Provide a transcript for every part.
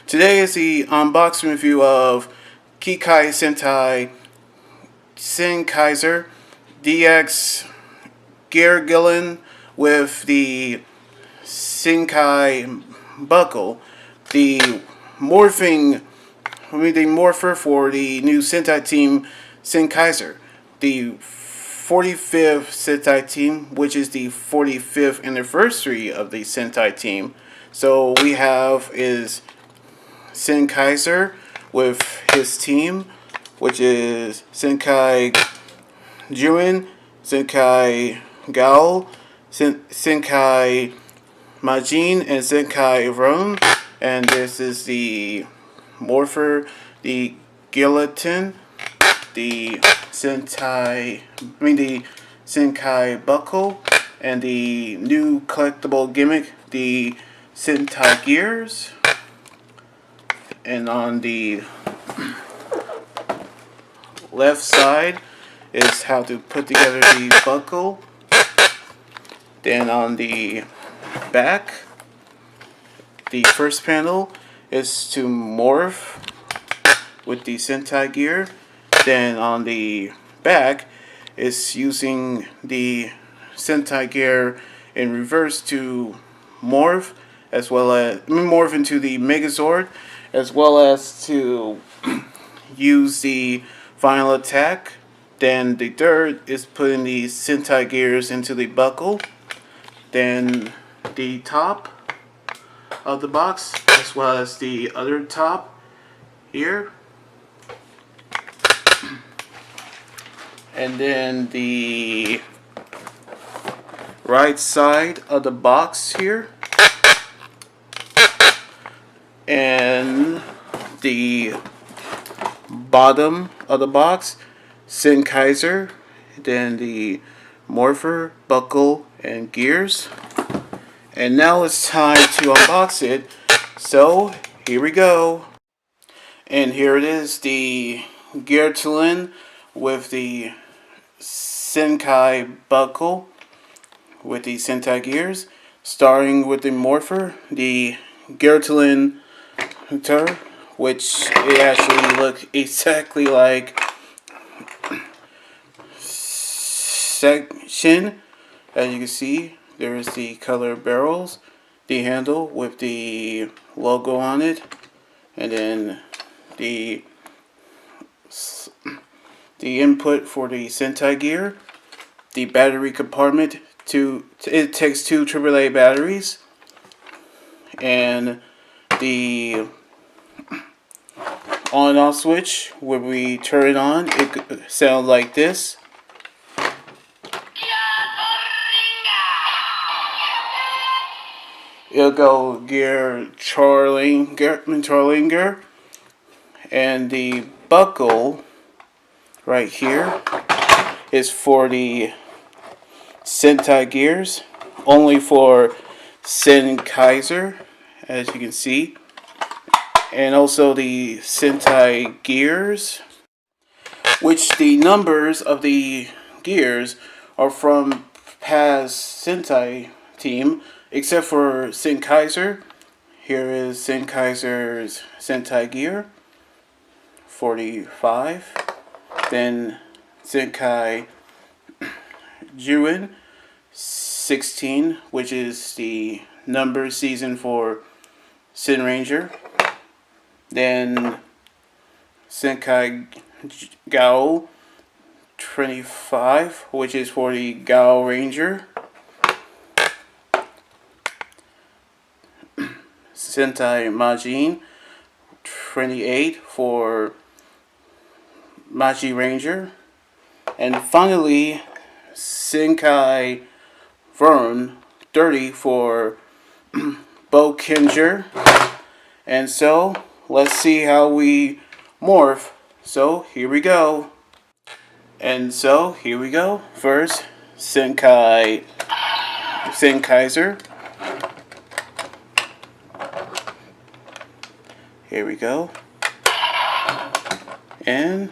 Today is the unboxing review of Kikai Sentai Zenkaiger DX Geartlinger with the Zenkai buckle, the Morpher for the new Sentai team Zenkaiger, the 45th Sentai team, which is the 45th anniversary of the Sentai team. So we have is Zenkaiger with his team, which is Zenkai Juin, Zenkai Gao, Zenkai Majin, and Zenkai Ron. And this is the Morpher, the Guillotine, the the Zenkai Buckle, and the new collectible gimmick, the Sentai Gears. And on the left side is how to put together the buckle. Then on the back, the first panel is to morph with the Sentai gear. Then on the back is using the Sentai gear in reverse to morph, as well as morph into the Megazord, as well as to use the final attack. Then the third is putting the Sentai gears into the buckle. Then the top of the box, as well as the other top here. And then the right side of the box here. And the bottom of the box, Zenkaiger, then the Morpher, buckle, and gears. And now it's time to unbox it. So here we go. And here it is, the Geartlinger with the Zenkai buckle with the Sentai gears, starting with the Morpher, the Geartlinger, which it actually looks exactly like section. As you can see, there is the color barrels, the handle with the logo on it, and then the input for the Sentai gear, the battery compartment. It takes two AAA batteries, and the on and off switch. When we turn it on, it sounds like this. It'll go Geartlinger, and the buckle right here is for the Sentai gears, only for Zenkaiger, as you can see, and also the Sentai gears, which the numbers of the gears are from past Sentai team, except for Zenkaiger. Here is Zenkaiger's Sentai gear, 45. Then Zenkai Juin, 16, which is the number season for Sin Ranger. Then Zenkai Gao, 25, which is for the Gao Ranger. Sentai Majin, 28, for Maji Ranger. And finally, Zenkai Vern, 30, for Bokinger. And so, let's see how we morph. So, here we go. And so, here we go. First, Zenkaiger. Here we go. And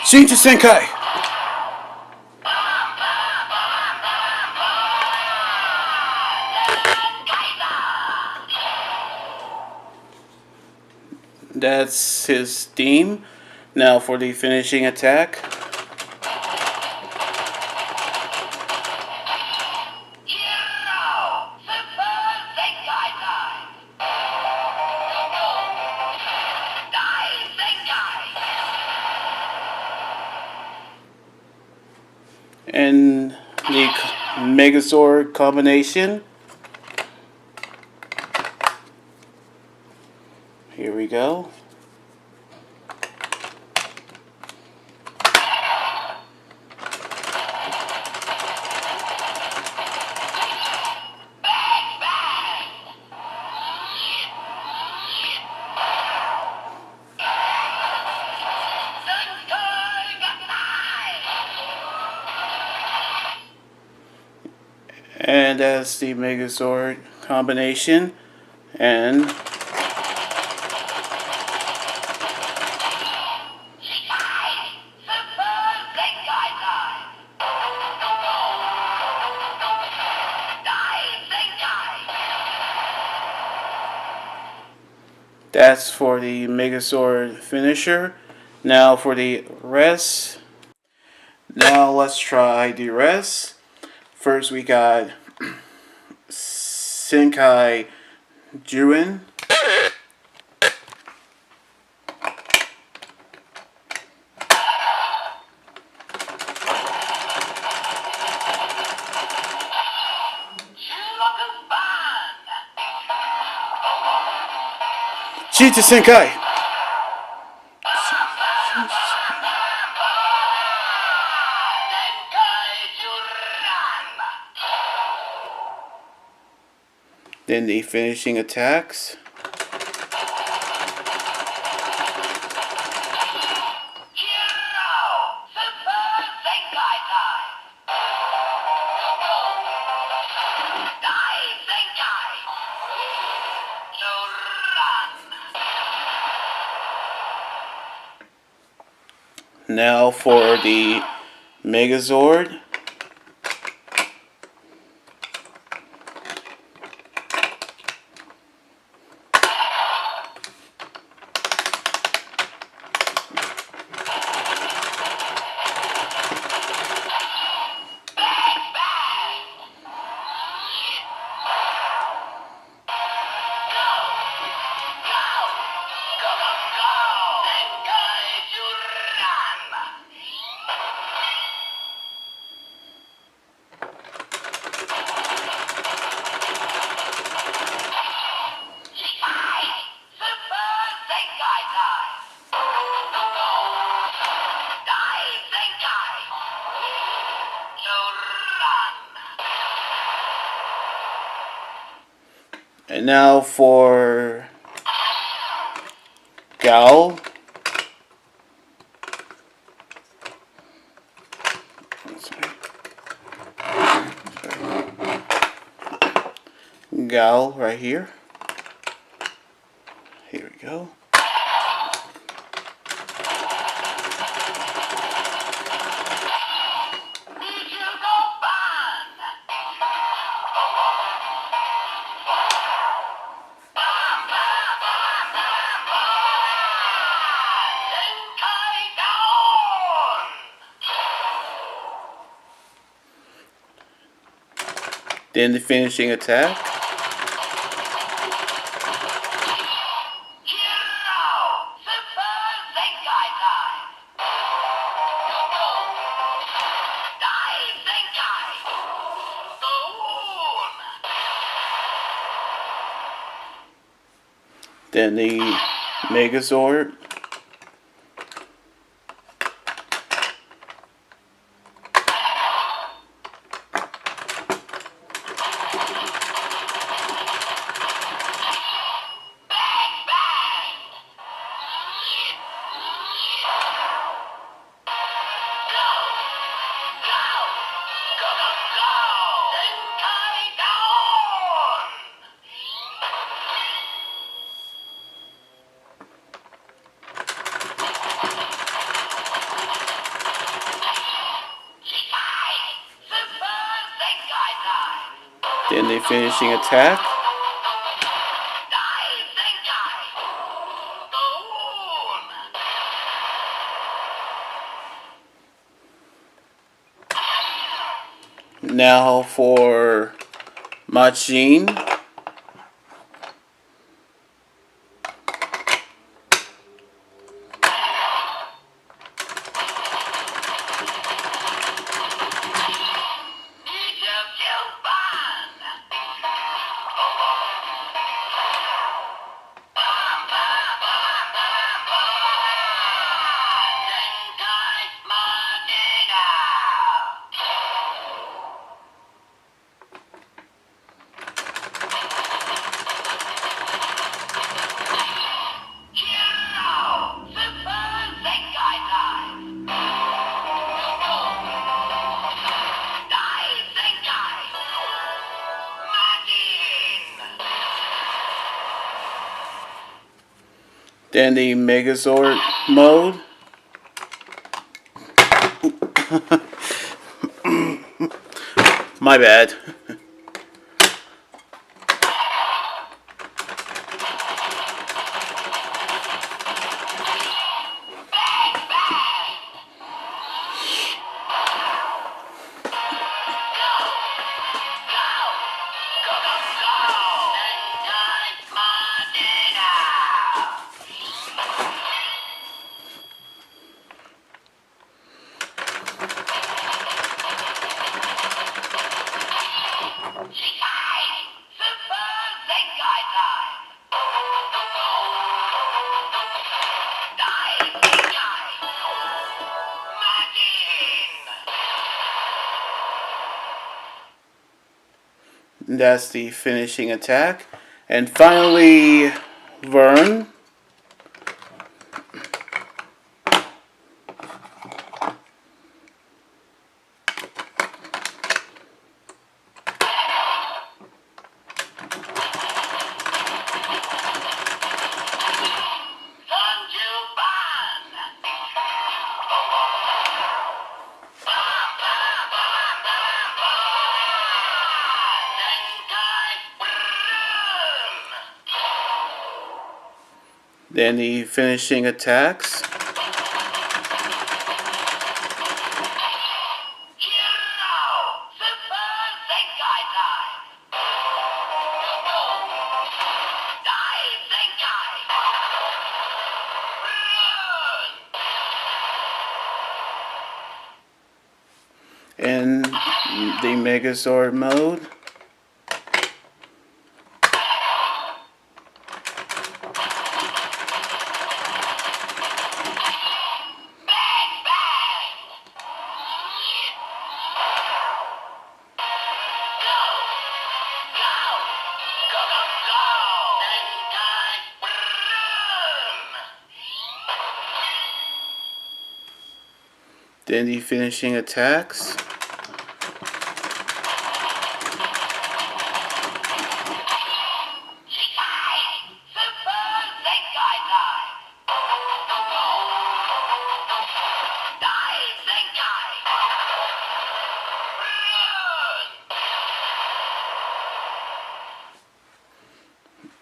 Shinji Senkai! That's his theme. Now for the finishing attack. And the Megazord combination. Here we go. And that's the Megazord combination. And that's for the Megazord finisher. Now for the rest. Now let's try the rest. First we got Senkai Juin. Shinji Senkai. Then the finishing attacks. Now for the Megazord. And now for Gal. Gal right here. Here we go. Then the finishing attack. Then the Megazord. Then the finishing attack. Now for Machin. Then the Megazord mode. My bad. Kikai Sentai Zenkaiger. That's the finishing attack. And finally, Vern. Then the finishing attacks. In the Megazord mode. Then the finishing attacks.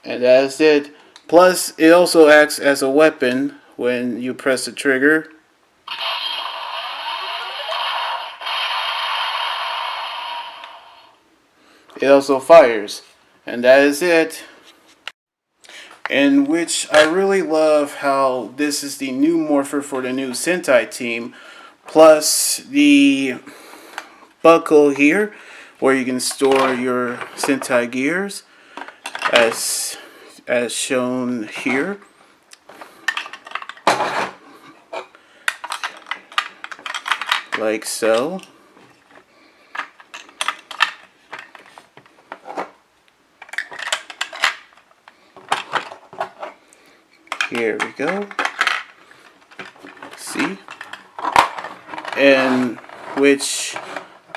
And that's it. Plus, it also acts as a weapon when you press the trigger. It also fires. And that is it. In which I really love how this is the new Morpher for the new Sentai team. Plus the buckle here where you can store your Sentai gears as shown here. Like so. Here we go. See? And which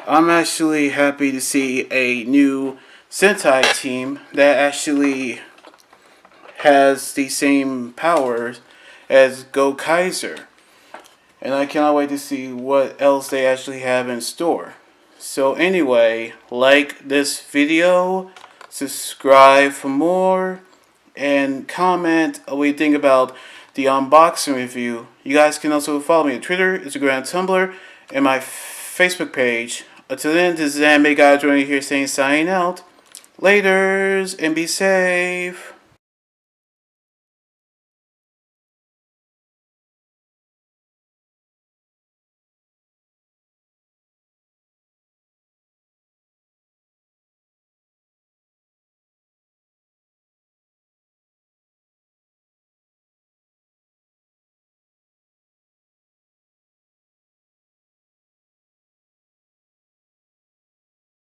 I'm actually happy to see a new Sentai team that actually has the same powers as Geartlinger. And I cannot wait to see what else they actually have in store. So anyway, like this video, subscribe for more, and comment what you think about the unboxing review. You guys can also follow me on Twitter, Instagram, Tumblr, and my Facebook page. Until then, this is Anime Guy joining here saying signing out. Laters, and be safe.